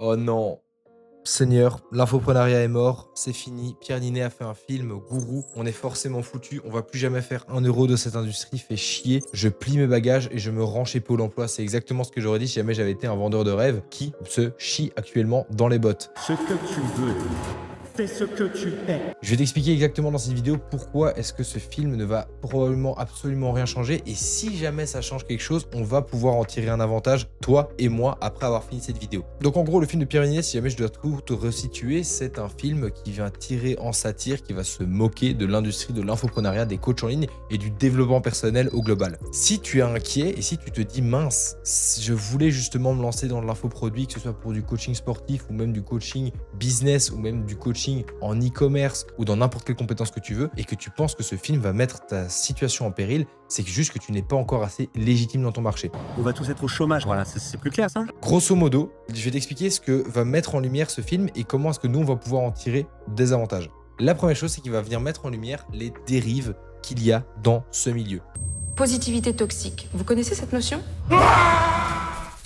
Oh non. Seigneur, l'infoprenariat est mort, c'est fini. Pierre Ninet a fait un film, Gourou. On est forcément foutu. On va plus jamais faire 1 euro de cette industrie. Fait chier. Je plie mes bagages et je me rends chez Pôle emploi. C'est exactement ce que j'aurais dit si jamais j'avais été un vendeur de rêve qui se chie actuellement dans les bottes. Ce que tu veux, c'est ce que tu es. Je vais t'expliquer exactement dans cette vidéo pourquoi est-ce que ce film ne va probablement absolument rien changer, et si jamais ça change quelque chose, on va pouvoir en tirer un avantage, toi et moi, après avoir fini cette vidéo. Donc en gros, le film de Pierre Ninet, si jamais je dois tout te resituer, c'est un film qui vient tirer en satire, qui va se moquer de l'industrie de l'infoprenariat, des coachs en ligne et du développement personnel au global. Si tu es inquiet et si tu te dis mince, je voulais justement me lancer dans l'infoproduit, que ce soit pour du coaching sportif ou même du coaching business ou même du coaching en e-commerce ou dans n'importe quelle compétence que tu veux, et que tu penses que ce film va mettre ta situation en péril, c'est juste que tu n'es pas encore assez légitime dans ton marché. On va tous être au chômage, voilà, c'est plus clair ça? Grosso modo, je vais t'expliquer ce que va mettre en lumière ce film et comment est-ce que nous on va pouvoir en tirer des avantages. La première chose, c'est qu'il va venir mettre en lumière les dérives qu'il y a dans ce milieu. Positivité toxique. Vous connaissez cette notion?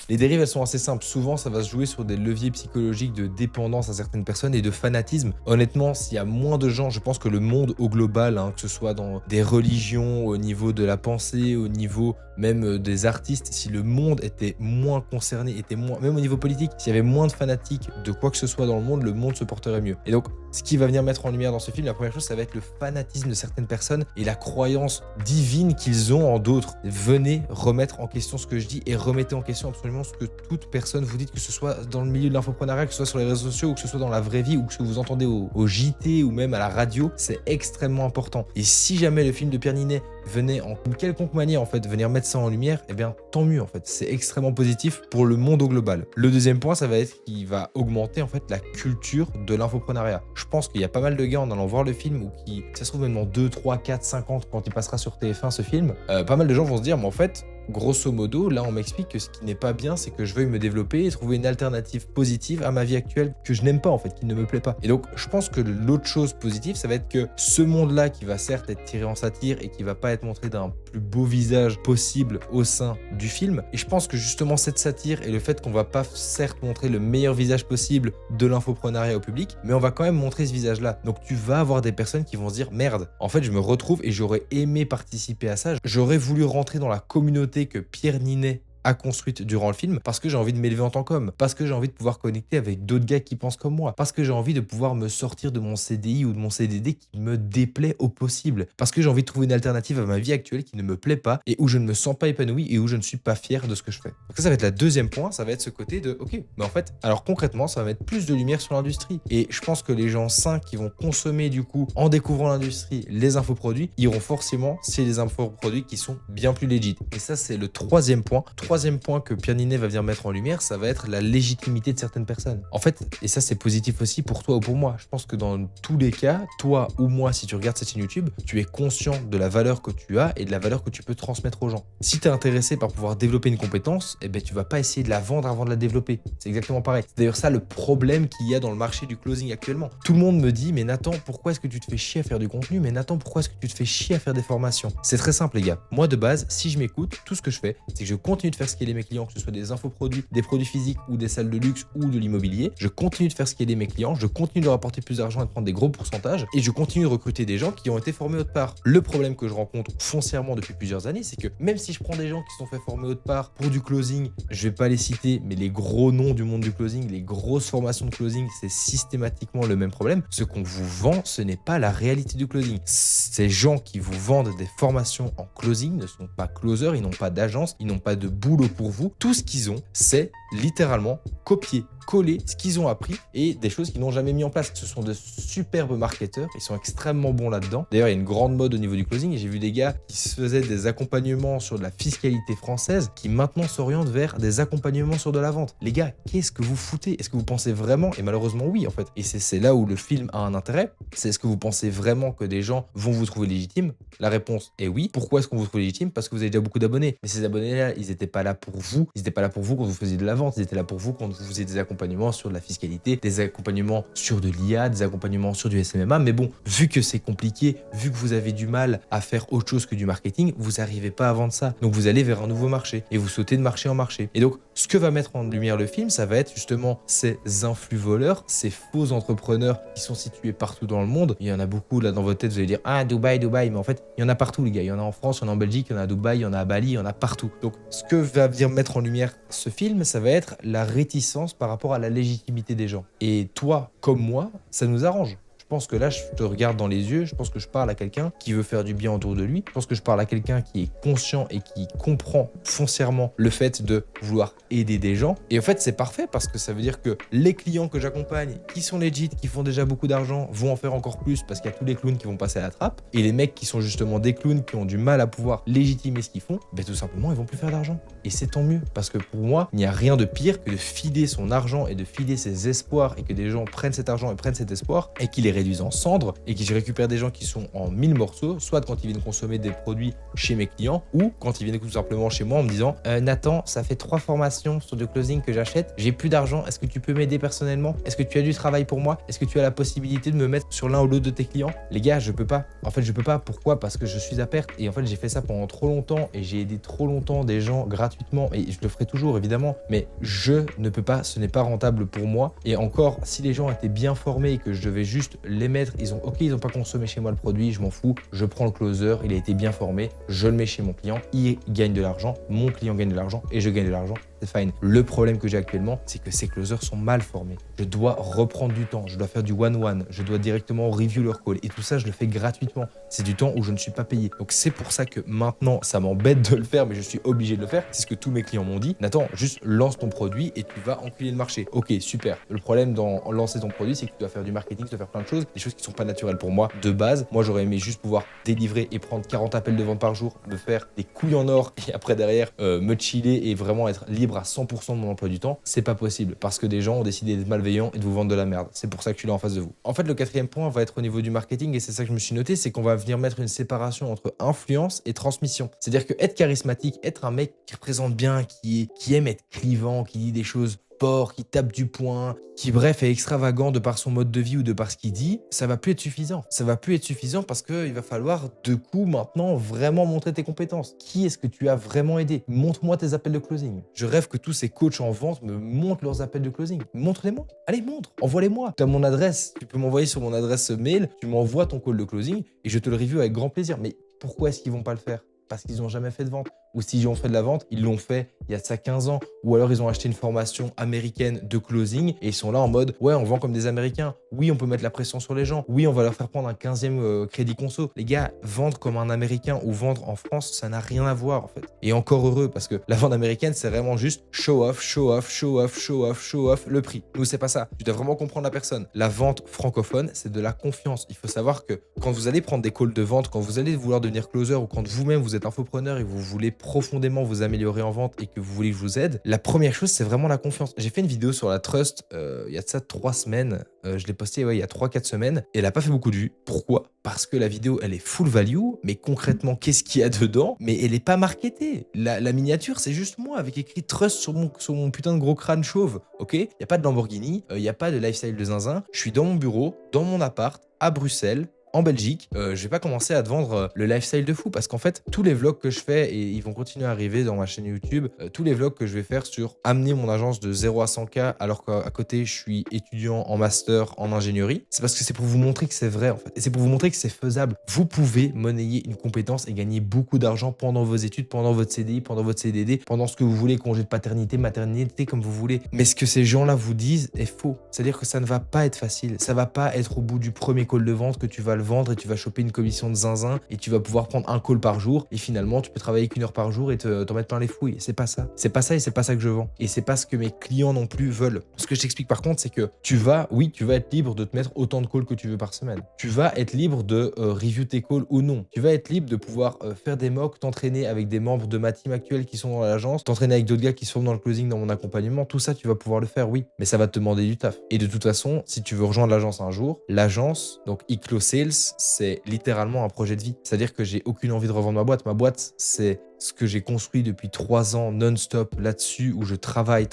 Les dérives, elles sont assez simples. Souvent, ça va se jouer sur des leviers psychologiques de dépendance à certaines personnes et de fanatisme. Honnêtement, s'il y a moins de gens, je pense que le monde au global, que ce soit dans des religions, au niveau de la pensée, au niveau même des artistes, si le monde était moins concerné, était moins, même au niveau politique, s'il y avait moins de fanatiques de quoi que ce soit dans le monde se porterait mieux. Et donc, ce qui va venir mettre en lumière dans ce film, la première chose, ça va être le fanatisme de certaines personnes et la croyance divine qu'ils ont en d'autres. Venez remettre en question ce que je dis et remettez en question absolument ce que toute personne vous dit, que ce soit dans le milieu de l'infoprenariat, que ce soit sur les réseaux sociaux ou que ce soit dans la vraie vie ou que ce que vous entendez au JT ou même à la radio, c'est extrêmement important. Et si jamais le film de Pierre Ninet venait en une quelconque manière en fait venir mettre ça en lumière, eh bien tant mieux en fait. C'est extrêmement positif pour le monde au global. Le deuxième point, ça va être qu'il va augmenter en fait la culture de l'infoprenariat. Je pense qu'il y a pas mal de gars en allant voir le film ou qui, ça se trouve même dans 2, 3, 4, 5 ans quand il passera sur TF1 ce film, pas mal de gens vont se dire mais en fait, grosso modo, là on m'explique que ce qui n'est pas bien, c'est que je veuille me développer et trouver une alternative positive à ma vie actuelle que je n'aime pas en fait, qui ne me plaît pas. Et donc je pense que l'autre chose positive, ça va être que ce monde-là qui va certes être tiré en satire et qui va pas être montré d'un plus beau visage possible au sein du film, et je pense que justement cette satire et le fait qu'on va pas certes montrer le meilleur visage possible de l'infoprenariat au public, mais on va quand même montrer ce visage-là. Donc tu vas avoir des personnes qui vont se dire merde, en fait je me retrouve et j'aurais aimé participer à ça, j'aurais voulu rentrer dans la communauté que Pierre Ninet a construite durant le film, parce que j'ai envie de m'élever en tant qu'homme, parce que j'ai envie de pouvoir connecter avec d'autres gars qui pensent comme moi, parce que j'ai envie de pouvoir me sortir de mon CDI ou de mon CDD qui me déplaît au possible, parce que j'ai envie de trouver une alternative à ma vie actuelle qui ne me plaît pas et où je ne me sens pas épanoui et où je ne suis pas fier de ce que je fais. Donc ça va être la deuxième point, ça va être ce côté de ok, mais en fait, alors concrètement, ça va mettre plus de lumière sur l'industrie. Et je pense que les gens sains qui vont consommer du coup, en découvrant l'industrie, les infoproduits, iront forcément chez les infoproduits qui sont bien plus legit. Et ça, c'est le troisième point. Troisième point que Pierre Ninet va venir mettre en lumière, ça va être la légitimité de certaines personnes. En fait, et ça c'est positif aussi pour toi ou pour moi, je pense que dans tous les cas, toi ou moi, si tu regardes cette chaîne YouTube, tu es conscient de la valeur que tu as et de la valeur que tu peux transmettre aux gens. Si tu es intéressé par pouvoir développer une compétence, eh ben, tu vas pas essayer de la vendre avant de la développer. C'est exactement pareil. C'est d'ailleurs ça le problème qu'il y a dans le marché du closing actuellement. Tout le monde me dit, mais Nathan, pourquoi est-ce que tu te fais chier à faire du contenu? Mais Nathan, pourquoi est-ce que tu te fais chier à faire des formations? C'est très simple les gars. Moi de base, si je m'écoute, tout ce que je fais, c'est que je continue de faire scaler mes clients, que ce soit des infoproduits, des produits physiques ou des salles de luxe ou de l'immobilier. Je continue de faire scaler mes clients, je continue de leur apporter plus d'argent et de prendre des gros pourcentages, et je continue de recruter des gens qui ont été formés autre part. Le problème que je rencontre foncièrement depuis plusieurs années, c'est que même si je prends des gens qui sont fait former autre part pour du closing, je vais pas les citer, mais les gros noms du monde du closing, les grosses formations de closing, c'est systématiquement le même problème. Ce qu'on vous vend, ce n'est pas la réalité du closing. Ces gens qui vous vendent des formations en closing ne sont pas closers, ils n'ont pas d'agence, ils n'ont pas de boulot pour vous. Tout ce qu'ils ont, c'est littéralement copier, coller ce qu'ils ont appris et des choses qu'ils n'ont jamais mis en place. Ce sont de superbes marketeurs, ils sont extrêmement bons là-dedans. D'ailleurs, il y a une grande mode au niveau du closing et j'ai vu des gars qui se faisaient des accompagnements sur de la fiscalité française qui maintenant s'orientent vers des accompagnements sur de la vente. Les gars, qu'est-ce que vous foutez? Est-ce que vous pensez vraiment? Et malheureusement oui en fait. Et c'est là où le film a un intérêt. C'est est-ce que vous pensez vraiment que des gens vont vous trouver légitime? La réponse est oui. Pourquoi est-ce qu'on vous trouve légitime? Parce que vous avez déjà beaucoup d'abonnés. Mais ces abonnés-là, ils n'étaient pas là pour vous. Ils n'étaient pas là pour vous quand vous faisiez de la vente. Ils étaient là pour vous quand vous faisiez des accompagnements accompagnements sur de la fiscalité, des accompagnements sur de l'IA, des accompagnements sur du SMMA. Mais bon, vu que c'est compliqué, vu que vous avez du mal à faire autre chose que du marketing, vous n'arrivez pas à vendre ça. Donc vous allez vers un nouveau marché et vous sautez de marché en marché. Et donc, ce que va mettre en lumière le film, ça va être justement ces influx voleurs, ces faux entrepreneurs qui sont situés partout dans le monde. Il y en a beaucoup là dans votre tête, vous allez dire « Ah, Dubaï, Dubaï », mais en fait, il y en a partout les gars. Il y en a en France, il y en a en Belgique, il y en a à Dubaï, il y en a à Bali, il y en a partout. Donc, ce que va venir mettre en lumière ce film, ça va être la réticence par rapport à la légitimité des gens. Et toi, comme moi, ça nous arrange. Je pense que là, je te regarde dans les yeux, je pense que je parle à quelqu'un qui veut faire du bien autour de lui, je pense que je parle à quelqu'un qui est conscient et qui comprend foncièrement le fait de vouloir aider des gens. Et en fait, c'est parfait parce que ça veut dire que les clients que j'accompagne, qui sont legit, qui font déjà beaucoup d'argent, vont en faire encore plus parce qu'il y a tous les clowns qui vont passer à la trappe. Et les mecs qui sont justement des clowns, qui ont du mal à pouvoir légitimer ce qu'ils font, ben tout simplement, ils vont plus faire d'argent. Et c'est tant mieux parce que pour moi, il n'y a rien de pire que de filer son argent et de filer ses espoirs et que des gens prennent cet argent et prennent cet espoir et qu'ils les réduisent en cendres et que je récupère des gens qui sont en 1000 morceaux, soit quand ils viennent consommer des produits chez mes clients ou quand ils viennent tout simplement chez moi en me disant Nathan, ça fait 3 formations sur du closing que j'achète, j'ai plus d'argent, est-ce que tu peux m'aider personnellement? Est-ce que tu as du travail pour moi? Est-ce que tu as la possibilité de me mettre sur l'un ou l'autre de tes clients? Les gars, je peux pas. En fait, je peux pas. Pourquoi? Parce que je suis à perte et en fait, j'ai fait ça pendant trop longtemps et j'ai aidé trop longtemps des gens gratuitement et je le ferai toujours évidemment, mais je ne peux pas, ce n'est pas rentable pour moi. Et encore, si les gens étaient bien formés et que je devais juste les mettre, ils ont pas consommé chez moi le produit, je m'en fous, je prends le closer, il a été bien formé, je le mets chez mon client, il gagne de l'argent, mon client gagne de l'argent et je gagne de l'argent. C'est fine. Le problème que j'ai actuellement, c'est que ces closers sont mal formés. Je dois reprendre du temps, je dois faire du one-one, je dois directement review leur call et tout ça, je le fais gratuitement. C'est du temps où je ne suis pas payé. Donc c'est pour ça que maintenant, ça m'embête de le faire, mais je suis obligé de le faire. C'est ce que tous mes clients m'ont dit. Nathan, juste lance ton produit et tu vas enculer le marché. Ok, super. Le problème dans lancer ton produit, c'est que tu dois faire du marketing, tu dois faire plein de choses, des choses qui sont pas naturelles pour moi de base. Moi, j'aurais aimé juste pouvoir délivrer et prendre 40 appels de vente par jour, me faire des couilles en or et après derrière me chiller et vraiment être libre à 100% de mon emploi du temps. C'est pas possible parce que des gens ont décidé d'être malveillants et de vous vendre de la merde. C'est pour ça que je suis là en face de vous. En fait, le 4e point va être au niveau du marketing et c'est ça que je me suis noté, c'est qu'on va venir mettre une séparation entre influence et transmission. C'est-à-dire que être charismatique, être un mec qui représente bien, qui aime être clivant, qui dit des choses fort, qui tape du poing, qui bref est extravagant de par son mode de vie ou de par ce qu'il dit, ça va plus être suffisant. Ça va plus être suffisant parce qu'il va falloir de coup maintenant vraiment montrer tes compétences. Qui est-ce que tu as vraiment aidé? Montre-moi tes appels de closing. Je rêve que tous ces coachs en vente me montrent leurs appels de closing. Montre-les-moi. Allez, montre. Envoie-les-moi. Tu as mon adresse. Tu peux m'envoyer sur mon adresse mail. Tu m'envoies ton call de closing et je te le review avec grand plaisir. Mais pourquoi est-ce qu'ils vont pas le faire? Parce qu'ils n'ont jamais fait de vente. Ou s'ils ont fait de la vente, ils l'ont fait il y a de ça 15 ans. Ou alors ils ont acheté une formation américaine de closing et ils sont là en mode « Ouais, on vend comme des Américains. Oui, on peut mettre la pression sur les gens. Oui, on va leur faire prendre un 15e crédit conso. » Les gars, vendre comme un Américain ou vendre en France, ça n'a rien à voir en fait. Et encore heureux parce que la vente américaine, c'est vraiment juste show off, show off, show off, show off, show off, le prix. Nous, c'est pas ça. Tu dois vraiment comprendre la personne. La vente francophone, c'est de la confiance. Il faut savoir que quand vous allez prendre des calls de vente, quand vous allez vouloir devenir closer ou quand vous-même vous êtes infopreneur et vous voulez profondément vous améliorer en vente et que vous voulez que je vous aide, la première chose, c'est vraiment la confiance. J'ai fait une vidéo sur la trust il y a de ça 3 semaines. Je l'ai postée il y a 3-4 semaines et elle n'a pas fait beaucoup de vues. Pourquoi? Parce que la vidéo, elle est full value, mais concrètement, qu'est-ce qu'il y a dedans? Mais elle n'est pas marketée. La miniature, c'est juste moi avec écrit trust sur mon putain de gros crâne chauve. Ok? Il n'y a pas de Lamborghini, il n'y a pas de lifestyle de zinzin. Je suis dans mon bureau, dans mon appart, à Bruxelles, en Belgique. Je vais pas commencer à te vendre le lifestyle de fou parce qu'en fait, tous les vlogs que je fais, et ils vont continuer à arriver dans ma chaîne YouTube, tous les vlogs que je vais faire sur amener mon agence de 0 à 100K alors qu'à côté, je suis étudiant en master en ingénierie, c'est parce que c'est pour vous montrer que c'est vrai en fait. Et c'est pour vous montrer que c'est faisable. Vous pouvez monnayer une compétence et gagner beaucoup d'argent pendant vos études, pendant votre CDI, pendant votre CDD, pendant ce que vous voulez, congé de paternité, maternité, comme vous voulez. Mais ce que ces gens-là vous disent est faux. C'est-à-dire que ça ne va pas être facile. Ça va pas être au bout du premier call de vente que tu vas le vendre et tu vas choper une commission de zinzin et tu vas pouvoir prendre un call par jour et finalement tu peux travailler qu'1 heure par jour et t'en mettre plein les fouilles. C'est pas ça. C'est pas ça et c'est pas ça que je vends. Et c'est pas ce que mes clients non plus veulent. Ce que je t'explique par contre, c'est que tu vas être libre de te mettre autant de calls que tu veux par semaine. Tu vas être libre de review tes calls ou non. Tu vas être libre de pouvoir faire des mocks, t'entraîner avec des membres de ma team actuelle qui sont dans l'agence, t'entraîner avec d'autres gars qui se forment dans le closing, dans mon accompagnement. Tout ça, tu vas pouvoir le faire, oui. Mais ça va te demander du taf. Et de toute façon, si tu veux rejoindre l'agence un jour, l'agence, donc Iclo Sales, c'est littéralement un projet de vie. C'est-à-dire que j'ai aucune envie de revendre ma boîte. Ma boîte, c'est ce que j'ai construit depuis 3 ans non-stop là-dessus, où je travaille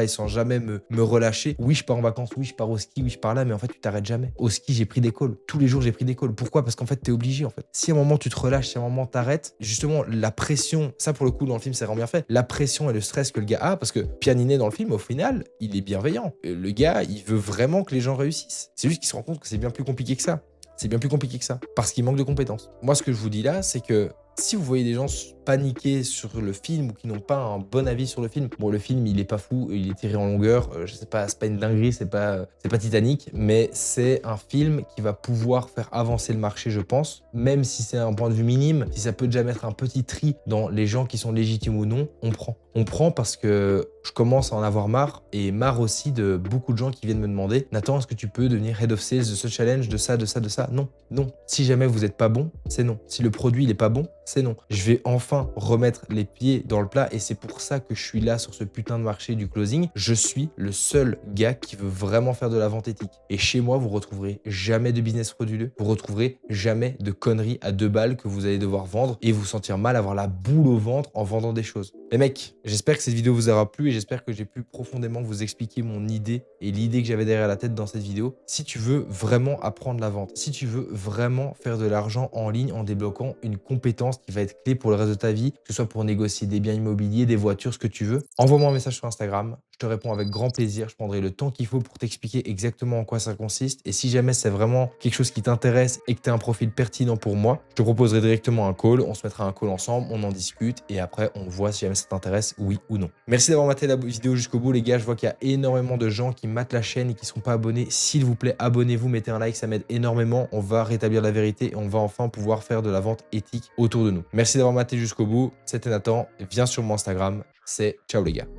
sans jamais me relâcher. Oui, je pars en vacances, oui, je pars au ski, oui, je pars là, mais en fait, tu t'arrêtes jamais. Au ski, j'ai pris des calls. Tous les jours, j'ai pris des calls. Pourquoi? Parce qu'en fait, t'es obligé, en fait. Si à un moment, tu te relâches, si à un moment, t'arrêtes, justement, la pression, ça, pour le coup, dans le film, c'est vraiment bien fait. La pression et le stress que le gars a, parce que Pierre Ninet, dans le film, au final, il est bienveillant. Le gars, il veut vraiment que les gens réussissent. C'est juste qu'il se rend compte que c'est bien plus compliqué que ça. C'est bien plus compliqué que ça, parce qu'il manque de compétences. Moi, ce que je vous dis là, c'est que si vous voyez des gens paniquer sur le film ou qui n'ont pas un bon avis sur le film, bon, le film, il est pas fou, il est tiré en longueur, je sais pas, c'est pas une dinguerie, c'est pas Titanic, mais c'est un film qui va pouvoir faire avancer le marché, je pense, même si c'est un point de vue minime, si ça peut déjà mettre un petit tri dans les gens qui sont légitimes ou non, on prend. On prend parce que je commence à en avoir marre, et marre aussi de beaucoup de gens qui viennent me demander « Nathan, est-ce que tu peux devenir Head of Sales de ce challenge, de ça, de ça, de ça ?» Non, non. Si jamais vous n'êtes pas bon, c'est non. Si le produit il est pas bon, c'est non. Je vais enfin remettre les pieds dans le plat, et c'est pour ça que je suis là sur ce putain de marché du closing. Je suis le seul gars qui veut vraiment faire de la vente éthique. Et chez moi, vous retrouverez jamais de business frauduleux, vous retrouverez jamais de conneries à 2 balles que vous allez devoir vendre et vous sentir mal, avoir la boule au ventre en vendant des choses. Les mecs, j'espère que cette vidéo vous aura plu et j'espère que j'ai pu profondément vous expliquer mon idée et l'idée que j'avais derrière la tête dans cette vidéo. Si tu veux vraiment apprendre la vente, si tu veux vraiment faire de l'argent en ligne en débloquant une compétence qui va être clé pour le reste de ta vie, que ce soit pour négocier des biens immobiliers, des voitures, ce que tu veux, envoie-moi un message sur Instagram. Je te réponds avec grand plaisir. Je prendrai le temps qu'il faut pour t'expliquer exactement en quoi ça consiste. Et si jamais c'est vraiment quelque chose qui t'intéresse et que tu as un profil pertinent pour moi, je te proposerai directement un call. On se mettra un call ensemble, on en discute et après on voit si jamais ça t'intéresse, oui ou non. Merci d'avoir maté la vidéo jusqu'au bout, les gars. Je vois qu'il y a énormément de gens qui matent la chaîne et qui ne sont pas abonnés. S'il vous plaît, abonnez-vous, mettez un like, ça m'aide énormément. On va rétablir la vérité et on va enfin pouvoir faire de la vente éthique autour de nous. Merci d'avoir maté jusqu'au bout. C'était Nathan. Viens sur mon Instagram. C'est ciao les gars.